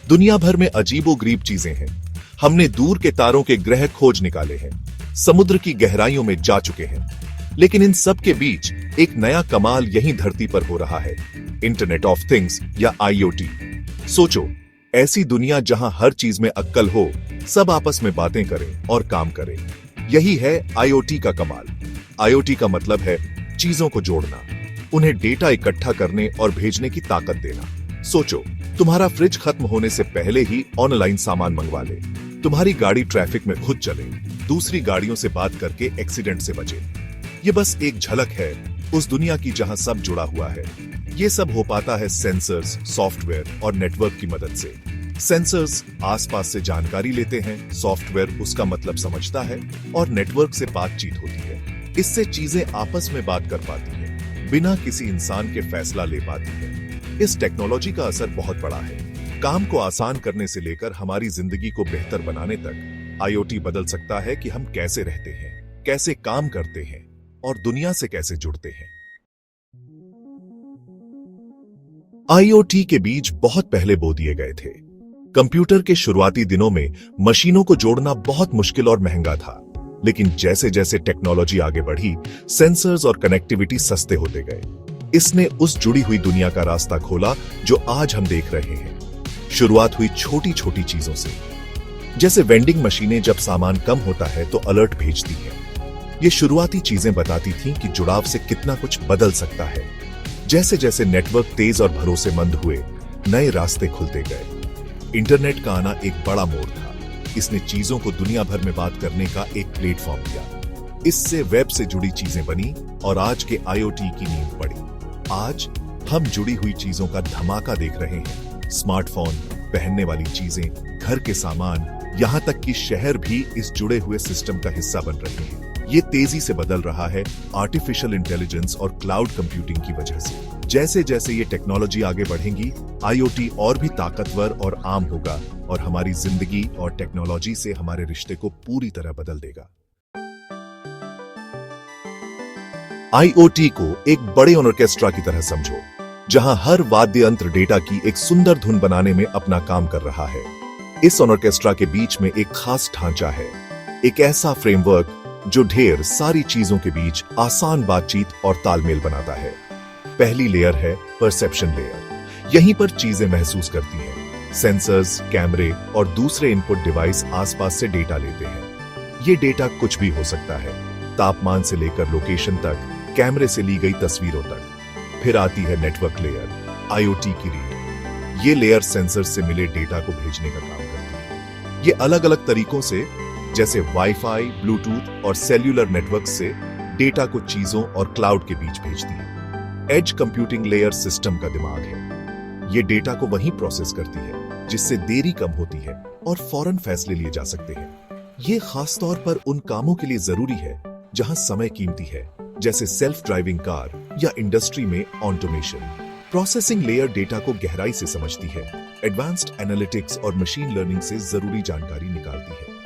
दुनिया भर में अजीबोगरीब चीजें हैं। हमने दूर के तारों के ग्रह खोज निकाले हैं, समुद्र की गहराइयों में जा चुके हैं, लेकिन इन सब के बीच एक नया कमाल यहीं धरती पर हो रहा है, इंटरनेट ऑफ थिंग्स या आईओटी। सोचो, ऐसी दुनिया जहां हर चीज में अक्कल हो, सब आपस में बातें करें और काम करें। यही है आईओटी का कमाल। आईओटी का मतलब है चीजों को जोड़ना, उन्हें डेटा इकट्ठा करने और भेजने की ताकत देना। सोचो, तुम्हारा फ्रिज खत्म होने से पहले ही ऑनलाइन सामान मंगवा ले, तुम्हारी गाड़ी ट्रैफिक में खुद चले, दूसरी गाड़ियों से बात करके एक्सीडेंट से बचे। ये बस एक झलक है उस दुनिया की जहां सब जुड़ा हुआ है। ये सब हो पाता है सेंसर्स, सॉफ्टवेयर और नेटवर्क की मदद से। सेंसर्स आसपास से जानकारी लेते हैं, सॉफ्टवेयर उसका मतलब समझता है और नेटवर्क से बातचीत होती है। इससे चीजें आपस में बात कर पाती हैं, बिना किसी इंसान के फैसला ले पाती हैं। इस टेक्नोलॉजी का असर बहुत बड़ा है। काम को आसान करने से लेकर हमारी जिंदगी को बेहतर बनाने तक आईओटी बदल सकता है कि हम कैसे रहते हैं, कैसे काम करते हैं और दुनिया से कैसे जुड़ते हैं। आईओटी के बीज बहुत पहले बो दिए गए थे। कंप्यूटर के शुरुआती दिनों में मशीनों को जोड़ना बहुत मुश्किल और महंगा था, लेकिन जैसे जैसे टेक्नोलॉजी आगे बढ़ी, सेंसर्स और कनेक्टिविटी सस्ते होते गए। इसने उस जुड़ी हुई दुनिया का रास्ता खोला जो आज हम देख रहे हैं। शुरुआत हुई छोटी छोटी चीजों से, जैसे वेंडिंग मशीनें जब सामान कम होता है तो अलर्ट भेजती हैं। ये शुरुआती चीजें बताती थीं कि जुड़ाव से कितना कुछ बदल सकता है। जैसे जैसे नेटवर्क तेज और भरोसेमंद हुए, नए रास्ते खुलते गए। इंटरनेट का आना एक बड़ा मोड़ था। इसने चीजों को दुनिया भर में बात करने का एक प्लेटफॉर्म दिया। इससे वेब से जुड़ी चीजें बनी और आज के आईओटी की नींव पड़ी। आज हम जुड़ी हुई चीजों का धमाका देख रहे हैं। स्मार्टफोन, पहनने वाली चीजें, घर के सामान, यहां तक कि शहर भी इस जुड़े हुए सिस्टम का हिस्सा बन रहे हैं। ये तेजी से बदल रहा है आर्टिफिशियल इंटेलिजेंस और क्लाउड कंप्यूटिंग की वजह से। जैसे जैसे ये टेक्नोलॉजी आगे बढ़ेगी, आईओटी और भी ताकतवर और आम होगा और हमारी जिंदगी और टेक्नोलॉजी से हमारे रिश्ते को पूरी तरह बदल देगा। आईओटी को एक बड़े ऑर्केस्ट्रा की तरह समझो, जहां हर वाद्य यंत्र डेटा की एक सुंदर धुन बनाने में अपना काम कर रहा है। इस ऑर्केस्ट्रा के बीच में एक खास ढांचा है, एक ऐसा फ्रेमवर्क जो ढेर सारी चीजों के बीच आसान बातचीत और तालमेल बनाता है। पहली लेयर है परसेप्शन लेयर। यहीं पर चीजें महसूस करती हैं। सेंसर्स, कैमरे और दूसरे इनपुट डिवाइस आसपास से डेटा लेते हैं। ये डेटा कुछ भी हो सकता है, तापमान से लेकर लोकेशन तक, कैमरे से ली गई तस्वीरों तक। फिर आती है नेटवर्क लेयर, आईओटी की रीढ़। ये लेयर सेंसर से मिले डेटा को भेजने का काम करती है। ये अलग अलग तरीकों से, जैसे वाईफाई, ब्लूटूथ और सेल्यूलर नेटवर्क से डेटा को चीजों और क्लाउड के बीच भेजती है। एज कंप्यूटिंग लेयर सिस्टम का दिमाग है। ये डेटा को वहीं प्रोसेस करती है, जिससे देरी कम होती है और फौरन फैसले लिए जा सकते हैं। ये खास तौर पर उन कामों के लिए जरूरी है जहां समय कीमती है, जैसे सेल्फ ड्राइविंग कार या इंडस्ट्री में ऑटोमेशन। प्रोसेसिंग लेयर डेटा को गहराई से समझती है, एडवांस्ड एनालिटिक्स और मशीन लर्निंग से जरूरी जानकारी निकालती है।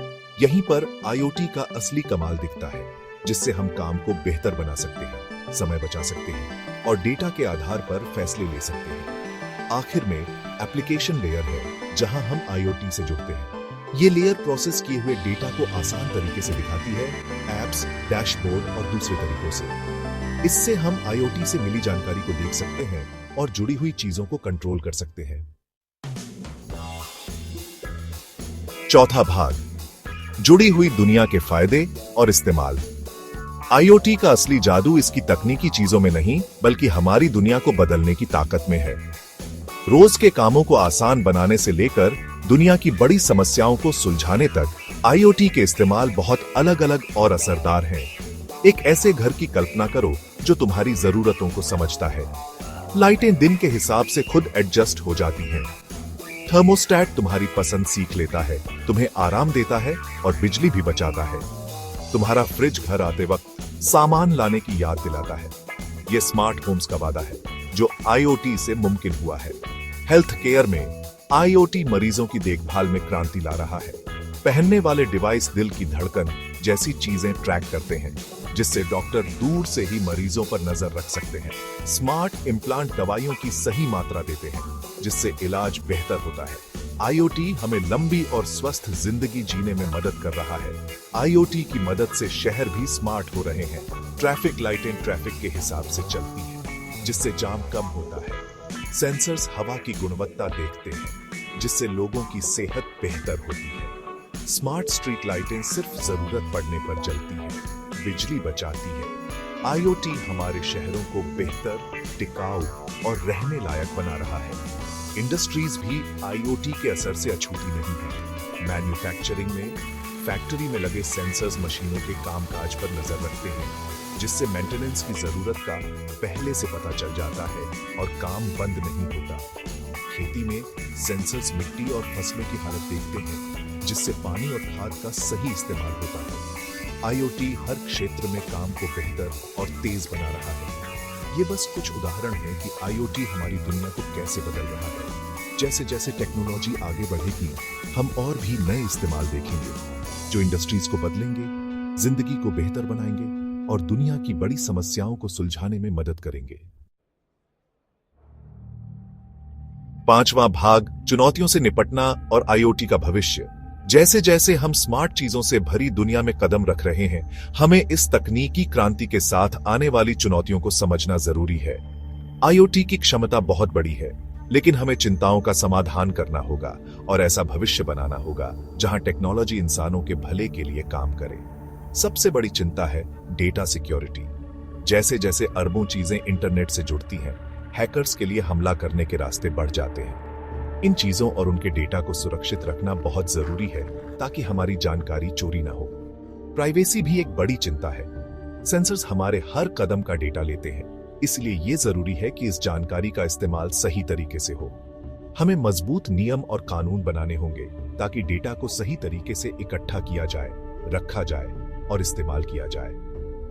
यहीं पर आईओटी का असली कमाल दिखता है, जिससे हम काम को बेहतर बना सकते हैं, समय बचा सकते हैं और डेटा के आधार पर फैसले ले सकते हैं। आखिर में एप्लीकेशन लेयर है, जहां हम आईओटी से जुड़ते हैं। ये लेयर प्रोसेस किए हुए डेटा को आसान तरीके से दिखाती है, एप्स, डैशबोर्ड और दूसरे तरीकों से। इससे हम आईओटी से मिली जानकारी को देख सकते हैं और जुड़ी हुई चीजों को कंट्रोल कर सकते हैं। चौथा भाग, जुड़ी हुई दुनिया के फायदे और इस्तेमाल। आईओटी का असली जादू इसकी तकनीकी चीजों में नहीं, बल्कि हमारी दुनिया को बदलने की ताकत में है। रोज के कामों को आसान बनाने से लेकर दुनिया की बड़ी समस्याओं को सुलझाने तक आईओटी के इस्तेमाल बहुत अलग अलग और असरदार हैं। एक ऐसे घर की कल्पना करो जो तुम्हारी जरूरतों को समझता है। लाइटें दिन के हिसाब से खुद एडजस्ट हो जाती हैं। थर्मोस्टेट तुम्हारी पसंद सीख लेता है, तुम्हें आराम देता है और बिजली भी बचाता है। तुम्हारा फ्रिज घर आते वक्त सामान लाने की याद दिलाता है। यह स्मार्ट होम्स का वादा है जो आईओटी से मुमकिन हुआ है। हेल्थ केयर में आईओटी मरीजों की देखभाल में क्रांति ला रहा है। पहनने वाले डिवाइस दिल की धड़कन जैसी चीजें ट्रैक करते हैं, जिससे डॉक्टर दूर से ही मरीजों पर नजर रख सकते हैं। स्मार्ट इम्प्लांट दवाइयों की सही मात्रा देते हैं, जिससे इलाज बेहतर होता है। आईओटी हमें लंबी और स्वस्थ जिंदगी जीने में मदद कर रहा है। आईओटी की मदद से शहर भी स्मार्ट हो रहे हैं। ट्रैफिक लाइटें ट्रैफिक के हिसाब से चलती हैं, जिससे जाम कम होता है। सेंसर्स हवा की गुणवत्ता देखते हैं, जिससे लोगों की सेहत बेहतर होती है। स्मार्ट स्ट्रीट लाइटें सिर्फ जरूरत पड़ने पर जलती हैं, बिजली बचाती है। आईओटी हमारे शहरों को बेहतर, टिकाऊ और रहने लायक बना रहा है। इंडस्ट्रीज भी आईओटी के असर से अछूती नहीं है। मैन्युफैक्चरिंग में फैक्ट्री में लगे सेंसर्स मशीनों के कामकाज पर नजर रखते हैं, जिससे मेंटेनेंस की जरूरत का पहले से पता चल जाता है और काम बंद नहीं होता। खेती में सेंसर्स मिट्टी और फसलों की हालत देखते हैं, जिससे पानी और खाद का सही इस्तेमाल होता है। आईओटी हर क्षेत्र में काम को बेहतर और तेज बना रहा है। ये बस कुछ उदाहरण हैं कि आईओटी हमारी दुनिया को कैसे बदल रहा है। जैसे जैसे टेक्नोलॉजी आगे बढ़ेगी, हम और भी नए इस्तेमाल देखेंगे, जो इंडस्ट्रीज को बदलेंगे, जिंदगी को बेहतर बनाएंगे और दुनिया की बड़ी समस्याओं को सुलझाने में मदद करेंगे। 5वां भाग, चुनौतियों से निपटना और आईओटी का भविष्य। जैसे जैसे हम स्मार्ट चीजों से भरी दुनिया में कदम रख रहे हैं, हमें इस तकनीकी क्रांति के साथ आने वाली चुनौतियों को समझना जरूरी है। आईओटी की क्षमता बहुत बड़ी है, लेकिन हमें चिंताओं का समाधान करना होगा और ऐसा भविष्य बनाना होगा जहां टेक्नोलॉजी इंसानों के भले के लिए काम करे। सबसे बड़ी चिंता है डेटा सिक्योरिटी। जैसे जैसे अरबों चीजें इंटरनेट से जुड़ती हैं, हैकर्स के लिए हमला करने के रास्ते बढ़ जाते हैं। इन चीजों और उनके डेटा को सुरक्षित रखना बहुत जरूरी है, ताकि हमारी जानकारी चोरी ना हो। प्राइवेसी भी एक बड़ी चिंता है। सेंसर्स हमारे हर कदम का डेटा लेते हैं, इसलिए यह जरूरी है कि इस जानकारी का इस्तेमाल सही तरीके से हो। हमें मजबूत नियम और कानून बनाने होंगे, ताकि डेटा को सही तरीके से इकट्ठा किया जाए, रखा जाए और इस्तेमाल किया जाए।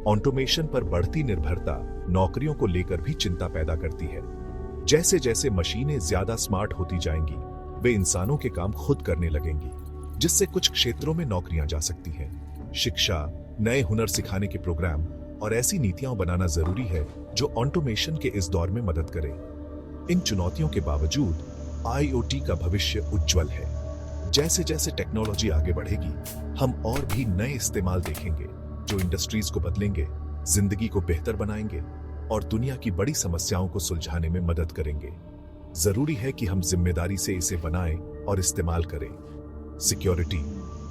ऑटोमेशन पर बढ़ती निर्भरता नौकरियों को लेकर भी चिंता पैदा करती है। जैसे जैसे मशीनें ज्यादा स्मार्ट होती जाएंगी, वे इंसानों के काम खुद करने लगेंगी, जिससे कुछ क्षेत्रों में नौकरियां जा सकती हैं। शिक्षा, नए हुनर सिखाने के प्रोग्राम और ऐसी नीतियां बनाना जरूरी है जो ऑटोमेशन के इस दौर में मदद करें। इन चुनौतियों के बावजूद आईओटी का भविष्य उज्जवल है। जैसे जैसे टेक्नोलॉजी आगे बढ़ेगी, हम और भी नए इस्तेमाल देखेंगे, जो इंडस्ट्रीज को बदलेंगे, जिंदगी को बेहतर बनाएंगे और दुनिया की बड़ी समस्याओं को सुलझाने में मदद करेंगे। जरूरी है कि हम जिम्मेदारी से इसे बनाएं और इस्तेमाल करें। सिक्योरिटी,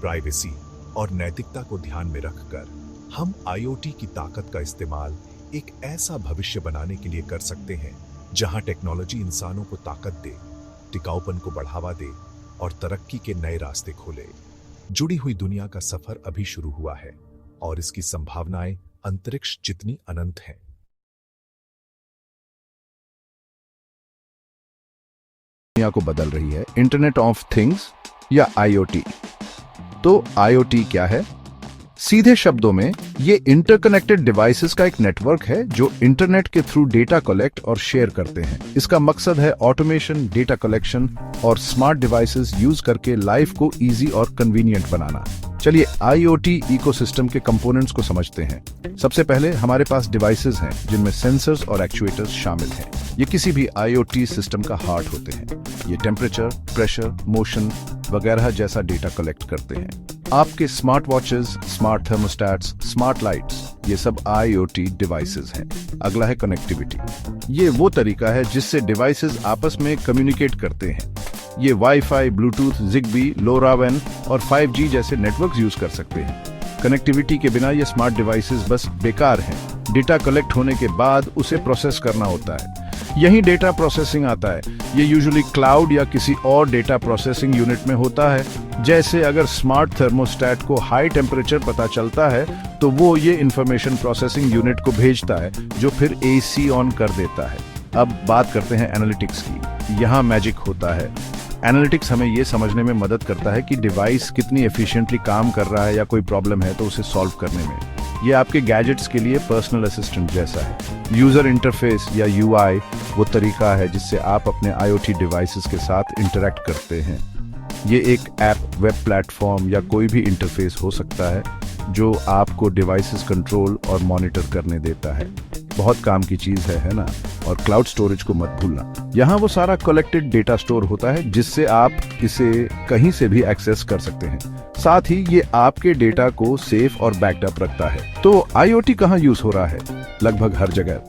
प्राइवेसी और नैतिकता को ध्यान में रखकर हम आईओटी की ताकत का इस्तेमाल एक ऐसा भविष्य बनाने के लिए कर सकते हैं, जहां टेक्नोलॉजी इंसानों को ताकत दे, टिकाऊपन को बढ़ावा दे और तरक्की के नए रास्ते खोले। जुड़ी हुई दुनिया का सफर अभी शुरू हुआ है और इसकी संभावनाएं अंतरिक्ष जितनी अनंत हैं। दुनिया को बदल रही है, इंटरनेट ऑफ थिंग्स या आईओटी। तो आईओटी क्या है? सीधे शब्दों में ये इंटरकनेक्टेड डिवाइसेस का एक नेटवर्क है जो इंटरनेट के थ्रू डेटा कलेक्ट और शेयर करते हैं। इसका मकसद है ऑटोमेशन, डेटा कलेक्शन और स्मार्ट डिवाइसेस यूज करके लाइफ को इजी और कन्वीनियंट बनाना। चलिए आईओटी इकोसिस्टम के कंपोनेंट्स को समझते हैं। सबसे पहले हमारे पास डिवाइसेस हैं जिनमें सेंसर्स और एक्चुएटर्स शामिल हैं। ये किसी भी आईओटी सिस्टम का हार्ट होते हैं। ये टेम्परेचर, प्रेशर, मोशन वगैरह जैसा डेटा कलेक्ट करते हैं। आपके smart watches, smart thermostats, smart lights, ये सब आईओटी डिवाइसेस हैं। अगला है कनेक्टिविटी। ये वो तरीका है जिससे डिवाइसेस आपस में कम्युनिकेट करते हैं। ये वाईफाई, ब्लूटूथ, जिगबी, लोरावेन और 5G जैसे नेटवर्क्स यूज कर सकते हैं। कनेक्टिविटी के बिना ये स्मार्ट डिवाइसेस बस बेकार हैं। डेटा कलेक्ट होने के बाद उसे प्रोसेस करना होता है, यही डेटा प्रोसेसिंग आता है। ये यूजुअली क्लाउड या किसी और डेटा प्रोसेसिंग यूनिट में होता है। जैसे अगर स्मार्ट थर्मोस्टैट को हाई टेम्परेचर पता चलता है तो वो ये इंफॉर्मेशन प्रोसेसिंग यूनिट को भेजता है, जो फिर एसी ऑन कर देता है। अब बात करते हैं एनालिटिक्स की। यहाँ मैजिक होता है। एनालिटिक्स हमें ये समझने में मदद करता है कि डिवाइस कितनी एफिशिएंटली काम कर रहा है या कोई प्रॉब्लम है तो उसे सॉल्व करने में। ये आपके गैजेट्स के लिए पर्सनल असिस्टेंट जैसा है। यूजर इंटरफेस या यूआई वो तरीका है जिससे आप अपने आईओटी डिवाइसेस के साथ इंटरैक्ट करते हैं। ये एक ऐप, वेब प्लेटफॉर्म या कोई भी इंटरफेस हो सकता है जो आपको डिवाइसेस कंट्रोल और मॉनिटर करने देता है। बहुत काम की चीज है ना। और क्लाउड स्टोरेज को मत भूलना, यहाँ वो सारा कलेक्टेड डेटा स्टोर होता है जिससे आप इसे कहीं से भी एक्सेस कर सकते हैं। साथ ही ये आपके डेटा को सेफ और बैकअप रखता है। तो आईओटी कहाँ यूज हो रहा है? लगभग हर जगह।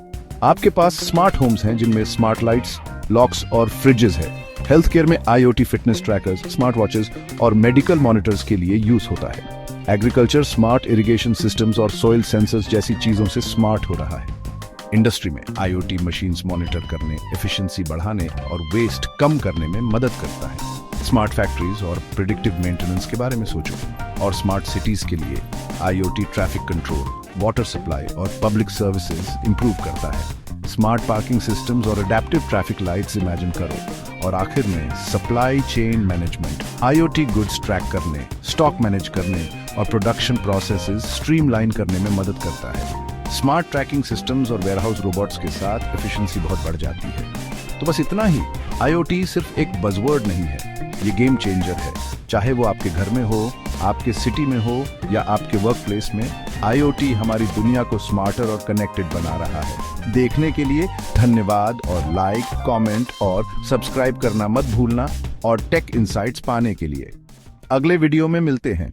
आपके पास स्मार्ट होम्स हैं जिनमें स्मार्ट लाइट्स, लॉक्स और फ्रिजेस है। हेल्थ केयर में IoT fitness trackers, smart watches और मेडिकल मॉनिटर्स के लिए यूज होता है। एग्रीकल्चर स्मार्ट इरिगेशन सिस्टम्स और सॉइल सेंसर्स जैसी चीजों से स्मार्ट हो रहा है। इंडस्ट्री में आईओटी मशीन्स मॉनिटर करने, एफिशिएंसी बढ़ाने और वेस्ट कम करने में मदद करता है। स्मार्ट फैक्ट्रीज और प्रिडिक्टिव मेंटेनेंस के बारे में सोचो। और स्मार्ट सिटीज के लिए IoT traffic control, water supply और पब्लिक सर्विसेज इंप्रूव करता है। स्मार्ट पार्किंग सिस्टम्स और अडेप्टिव ट्रैफिक लाइट्स इमेजिन करो। और आखिर में supply chain management, IoT goods track करने, स्टॉक मैनेज करने और प्रोडक्शन प्रोसेसेस स्ट्रीमलाइन करने में मदद करता है। स्मार्ट ट्रैकिंग सिस्टम्स और वेयरहाउस रोबोट्स के साथ एफिशिएंसी बहुत बढ़ जाती है। तो बस इतना ही, आईओटी सिर्फ एक बज़वर्ड नहीं है, ये गेम चेंजर है। चाहे वो आपके घर में हो, आपके सिटी में हो या आपके वर्क प्लेस में, आईओटी हमारी दुनिया को स्मार्टर और कनेक्टेड बना रहा है। देखने के लिए धन्यवाद और लाइक, कमेंट और सब्सक्राइब करना मत भूलना। और टेक इनसाइट्स पाने के लिए अगले वीडियो में मिलते हैं।